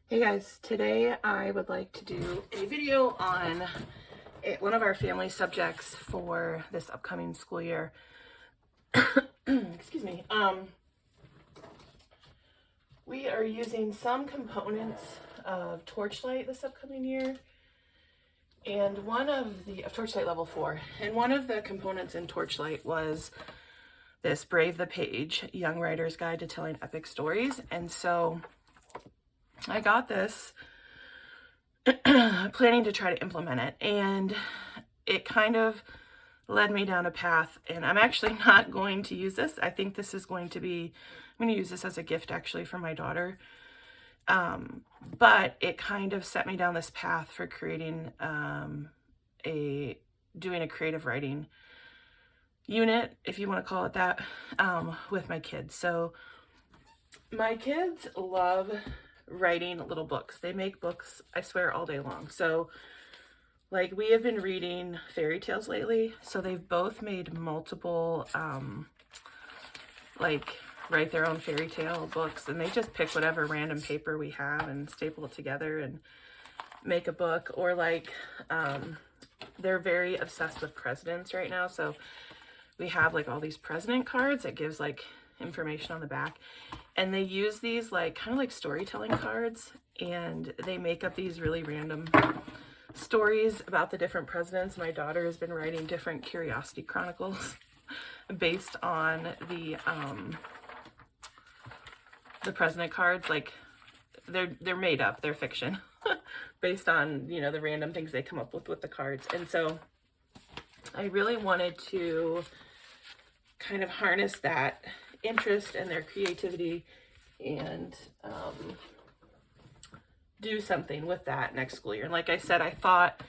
Hey guys, today I would like to do a video on one of our family subjects for this upcoming school year. Excuse me. We are using some components of Torchlight this upcoming year, and one of the Torchlight Level 4, and one of the components in Torchlight was this Brave the Page, Young Writer's Guide to Telling Epic Stories. And so I got this planning to try to implement it, and it kind of led me down a path, and I'm actually not going to use this. I think this is going to be, I'm going to use this as a gift actually for my daughter. But it kind of set me down this path for creating doing a creative writing unit, if you want to call it that, with my kids. So my kids love writing little books. They make books, I swear, all day long. So like we have been reading fairy tales lately. So they've both made multiple like write their own fairy tale books, and they just pick whatever random paper we have and staple it together and make a book. Or like they're very obsessed with presidents right now. So we have like all these president cards that gives like information on the back, and they use these like kind of like storytelling cards, and they make up these really random stories about the different presidents. My daughter has been writing different curiosity chronicles based on the president cards. Like they're made up, they're fiction based on, you know, the random things they come up with the cards. And so I really wanted to kind of harness that interest and their creativity and do something with that next school year. And like I said, I thought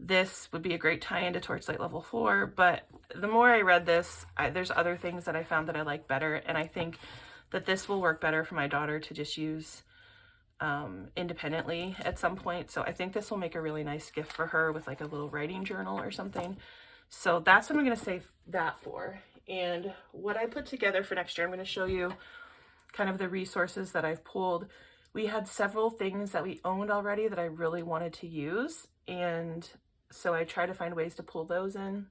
this would be a great tie into Torchlight Level 4, but the more I read this, there's other things that I found that I like better, and I think that this will work better for my daughter to just use independently at some point. So I think this will make a really nice gift for her with like a little writing journal or something. So that's what I'm going to save that for. And what I put together for next year, I'm going to show you kind of the resources that I've pulled. We had several things that we owned already that I really wanted to use, and so I tried to find ways to pull those in,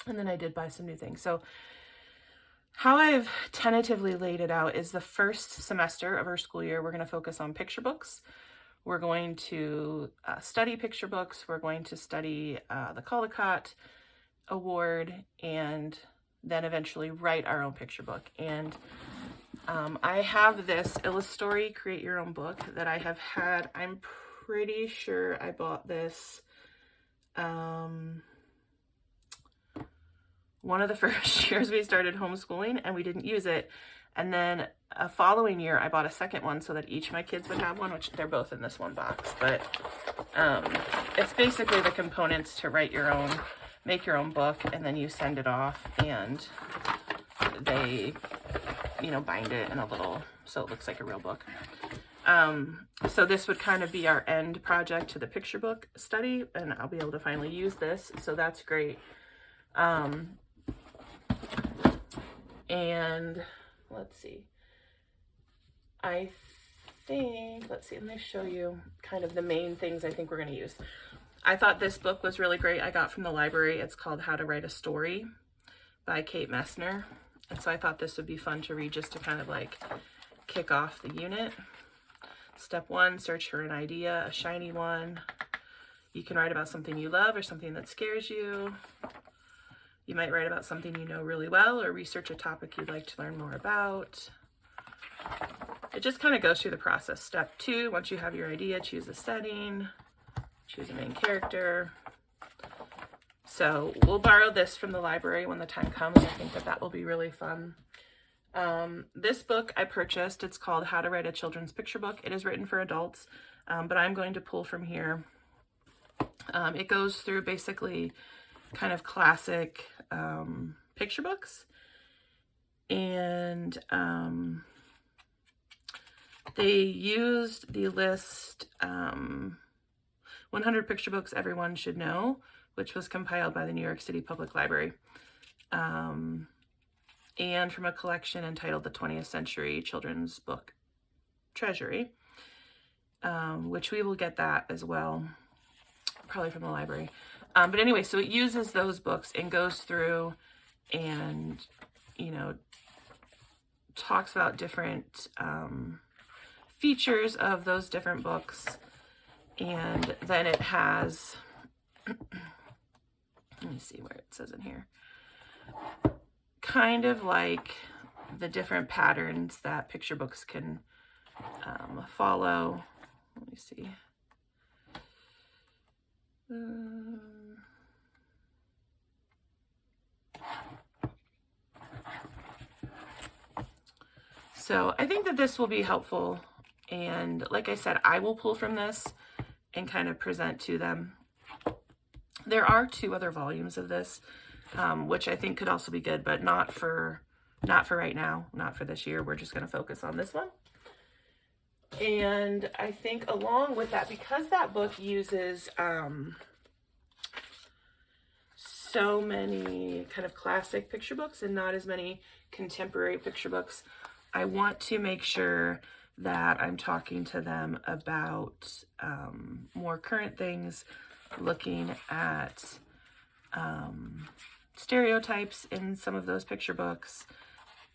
and then I did buy some new things. So how I've tentatively laid it out is the first semester of our school year, we're going to focus on picture books. We're going to study picture books. We're going to study the Caldecott Award, and then eventually write our own picture book. And I have this Illustory Create Your Own book that I have had. I'm pretty sure I bought this one of the first years we started homeschooling, and we didn't use it. And then a following year, I bought a second one so that each of my kids would have one, which they're both in this one box. But it's basically the components to write your own, make your own book, and then you send it off, and they, you know, bind it in a little, so it looks like a real book. So this would kind of be our end project to the picture book study, and I'll be able to finally use this, so that's great. And let's see, I think, let's see, let me show you kind of the main things I think we're going to use. I thought this book was really great. I got from the library. It's called How to Write a Story by Kate Messner. And so I thought this would be fun to read just to kind of like kick off the unit. Step 1, search for an idea, a shiny one. You can write about something you love or something that scares you. You might write about something you know really well, or research a topic you'd like to learn more about. It just kind of goes through the process. Step 2, once you have your idea, choose a setting, choose a main character. So we'll borrow this from the library when the time comes. I think that will be really fun. This book I purchased, it's called How to Write a Children's Picture Book. It is written for adults, but I'm going to pull from here. It goes through basically kind of classic picture books, and they used the list 100 picture books everyone should know, which was compiled by the New York City Public Library, and from a collection entitled The 20th Century Children's Book Treasury. which we will get that as well, probably from the library. But anyway, so it uses those books and goes through and, you know, talks about different features of those different books. And then it has, let me see where it says in here, kind of like the different patterns that picture books can follow. Let me see. So I think that this will be helpful. And like I said, I will pull from this and kind of present to them. There are 2 other volumes of this, which I think could also be good, but not for right now, not for this year. We're just going to focus on this one. And I think along with that, because that book uses so many kind of classic picture books and not as many contemporary picture books, I want to make sure that I'm talking to them about more current things, looking at stereotypes in some of those picture books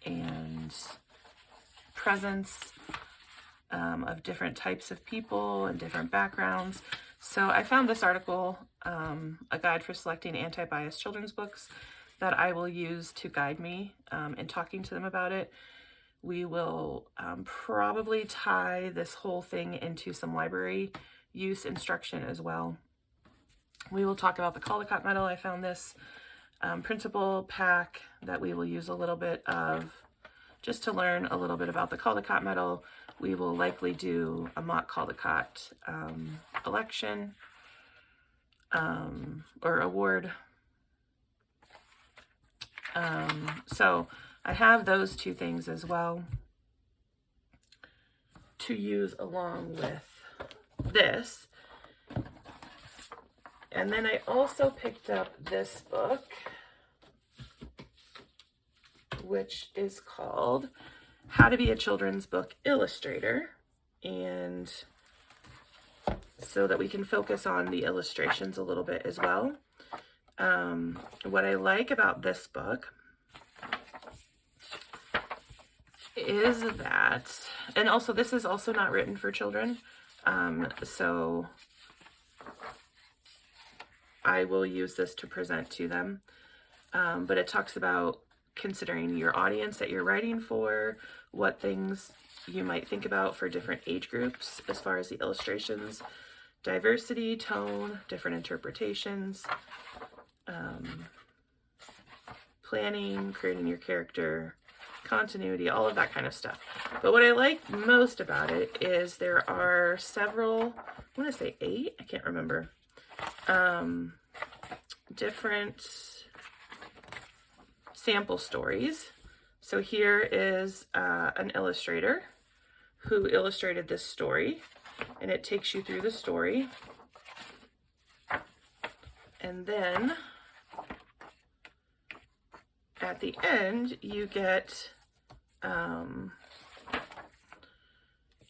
and presence of different types of people and different backgrounds. So I found this article, A Guide for Selecting Anti-Biased Children's Books, that I will use to guide me in talking to them about it. We will probably tie this whole thing into some library use instruction as well. We will talk about the Caldecott Medal. I found this principal pack that we will use a little bit of just to learn a little bit about the Caldecott Medal. We will likely do a mock Caldecott election or award. So I have those 2 things as well to use along with this. And then I also picked up this book, which is called How to Be a Children's Book Illustrator. And so that we can focus on the illustrations a little bit as well. What I like about this book is that, and also this is also not written for children, so I will use this to present to them, but it talks about considering your audience that you're writing for, what things you might think about for different age groups as far as the illustrations, diversity, tone, different interpretations, planning, creating your character, continuity, all of that kind of stuff. But what I like most about it is there are several, I want to say 8, I can't remember, different sample stories. So here is an illustrator who illustrated this story, and it takes you through the story. And then at the end, you get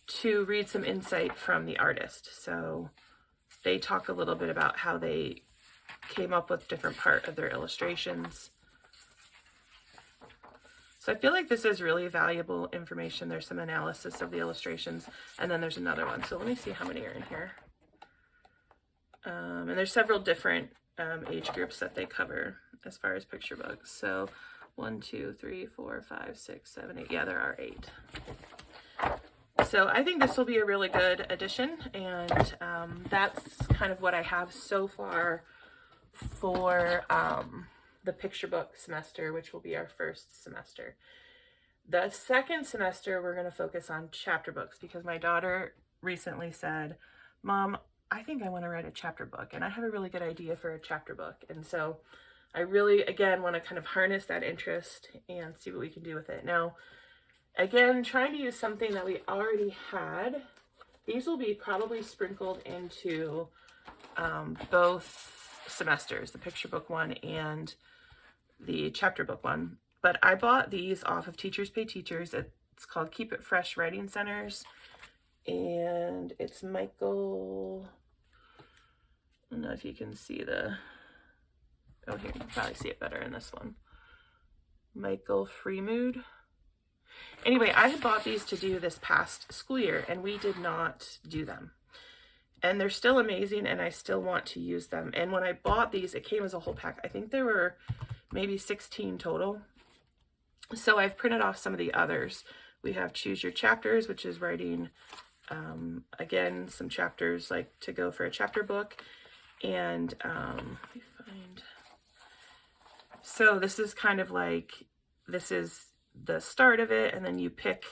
to read some insight from the artist. So they talk a little bit about how they came up with different part of their illustrations. So I feel like this is really valuable information. There's some analysis of the illustrations, and then there's another one. So let me see how many are in here. And there's several different age groups that they cover as far as picture books. So 1, 2, 3, 4, 5, 6, 7, 8. Yeah, there are 8. So I think this will be a really good addition, and that's kind of what I have so far for the picture book semester, which will be our first semester. The second semester, we're going to focus on chapter books because my daughter recently said, "Mom, I think I want to write a chapter book, and I have a really good idea for a chapter book." And so I really, again, want to kind of harness that interest and see what we can do with it. Now, again, trying to use something that we already had. These will be probably sprinkled into both semesters, the picture book one and the chapter book one. But I bought these off of Teachers Pay Teachers. It's called Keep It Fresh Writing Centers. and it's Michael, I don't know if you can see the, oh here, you can probably see it better in this one. Michael Freemood. Anyway, I had bought these to do this past school year, and we did not do them. And they're still amazing, and I still want to use them. And when I bought these, it came as a whole pack. I think there were maybe 16 total. So I've printed off some of the others. We have Choose Your Chapters, which is writing, again, some chapters like to go for a chapter book. And let me find. So this is kind of like, this is the start of it, and then you pick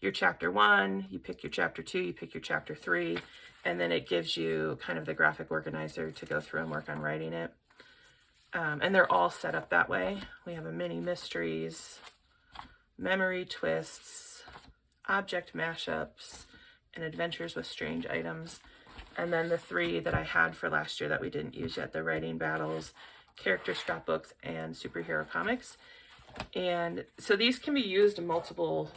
your chapter 1, you pick your chapter 2, you pick your chapter 3, and then it gives you kind of the graphic organizer to go through and work on writing it. And they're all set up that way. We have a mini mysteries, memory twists, object mashups, and adventures with strange items. And then the 3 that I had for last year that we didn't use yet, the writing battles, character scrapbooks, and superhero comics. And so these can be used multiple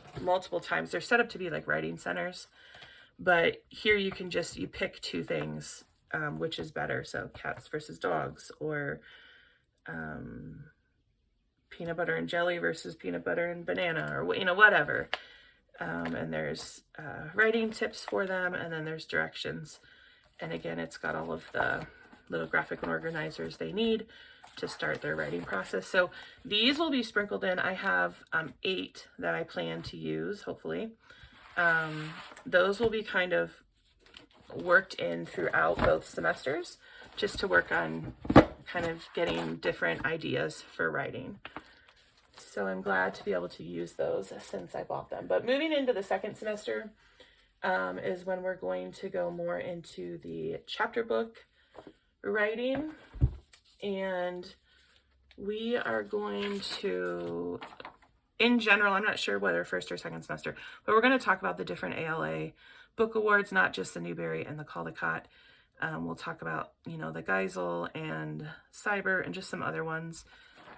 times. They're set up to be like writing centers, but here you can just, you pick 2 things, which is better. So cats versus dogs, or peanut butter and jelly versus peanut butter and banana, or you know, whatever. And there's writing tips for them, and then there's directions. And again, it's got all of the little graphic organizers they need to start their writing process. So these will be sprinkled in. I have 8 that I plan to use, hopefully. Those will be kind of worked in throughout both semesters, just to work on kind of getting different ideas for writing. So I'm glad to be able to use those since I bought them. But moving into the second semester is when we're going to go more into the chapter book writing. And we are going to, in general, I'm not sure whether first or second semester, but we're going to talk about the different ALA book awards, not just the Newbery and the Caldecott. We'll talk about, you know, the Geisel and Cyber and just some other ones.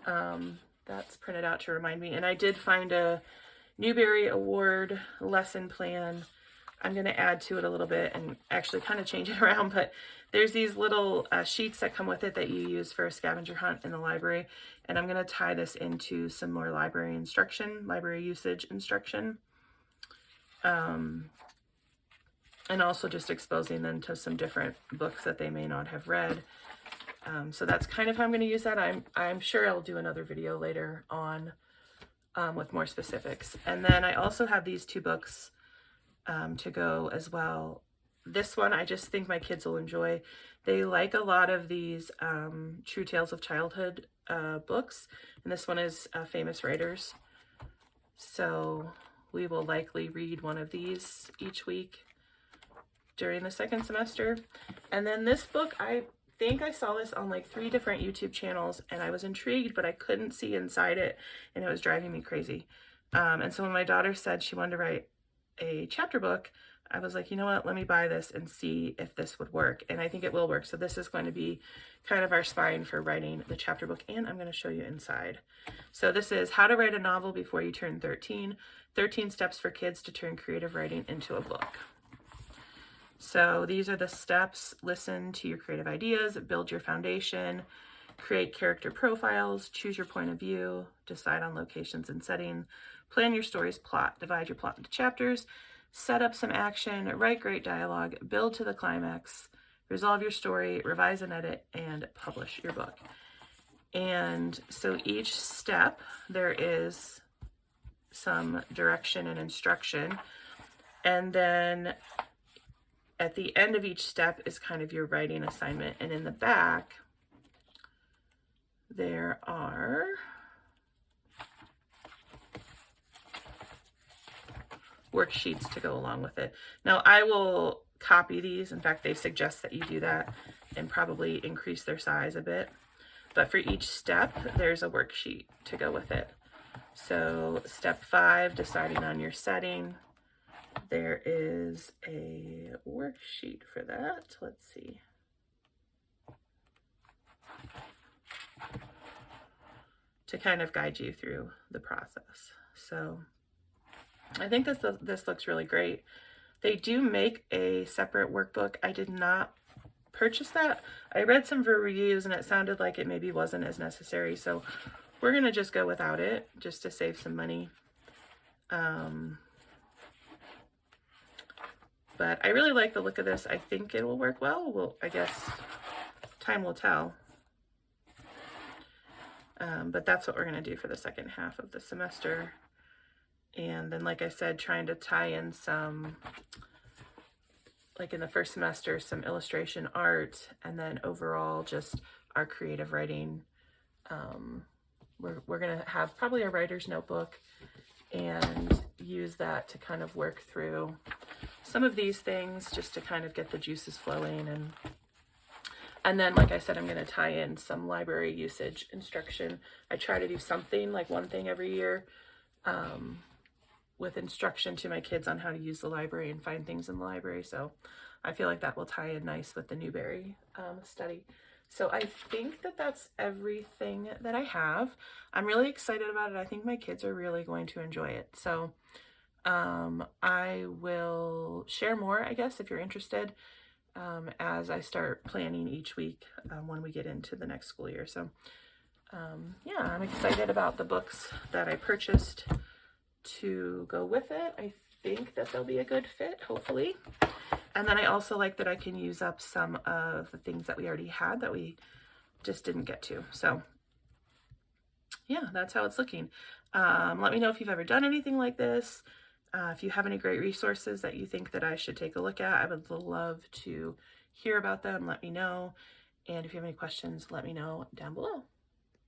That's printed out to remind me. And I did find a Newbery Award lesson plan. I'm going to add to it a little bit and actually kind of change it around, but there's these little sheets that come with it that you use for a scavenger hunt in the library. And I'm going to tie this into some more library instruction, library usage instruction. And also just exposing them to some different books that they may not have read. So that's kind of how I'm going to use that. I'm sure I'll do another video later on with more specifics. And then I also have these 2 books to go as well. This one I just think my kids will enjoy. They like a lot of these True Tales of Childhood books, and this one is Famous Writers. So we will likely read one of these each week during the second semester. And then this book, I think I saw this on like 3 different YouTube channels, and I was intrigued, but I couldn't see inside it, and it was driving me crazy. And so when my daughter said she wanted to write a chapter book, I was like, you know what, let me buy this and see if this would work. And I think it will work. So this is going to be kind of our spine for writing the chapter book, and I'm going to show you inside. So this is How to Write a Novel Before You Turn 13, 13 Steps for Kids to Turn Creative Writing into a Book. So these are the steps. Listen to your creative ideas, build your foundation, create character profiles, choose your point of view, decide on locations and setting, plan your story's plot, divide your plot into chapters, set up some action, write great dialogue, build to the climax, resolve your story, revise and edit, and publish your book. And so each step, there is some direction and instruction. And then at the end of each step is kind of your writing assignment. And in the back, there are worksheets to go along with it. Now I will copy these. In fact, they suggest that you do that and probably increase their size a bit. But for each step, there's a worksheet to go with it. So step 5, deciding on your setting. There is a worksheet for that. Let's see. To kind of guide you through the process. So I think this looks really great. They do make a separate workbook. I did not purchase that. I read some reviews and it sounded like it maybe wasn't as necessary, so we're gonna just go without it just to save some money. But I really like the look of this. I think it will work well. Well, I guess time will tell. But that's what we're going to do for the second half of the semester. And then, like I said, trying to tie in some, like in the first semester, some illustration art, and then overall just our creative writing. We're going to have probably a writer's notebook and use that to kind of work through some of these things just to kind of get the juices flowing. And then, like I said, I'm going to tie in some library usage instruction. I try to do something, like one thing every year, with instruction to my kids on how to use the library and find things in the library. So I feel like that will tie in nice with the Newberry study. So I think that that's everything that I have. I'm really excited about it. I think my kids are really going to enjoy it. So I will share more, I guess, if you're interested, as I start planning each week when we get into the next school year. So yeah, I'm excited about the books that I purchased to go with it. I think that they'll be a good fit, hopefully. And then I also like that I can use up some of the things that we already had that we just didn't get to. So yeah, that's how it's looking. Let me know if you've ever done anything like this. If you have any great resources that you think that I should take a look at, I would love to hear about them. Let me know. And if you have any questions, let me know down below.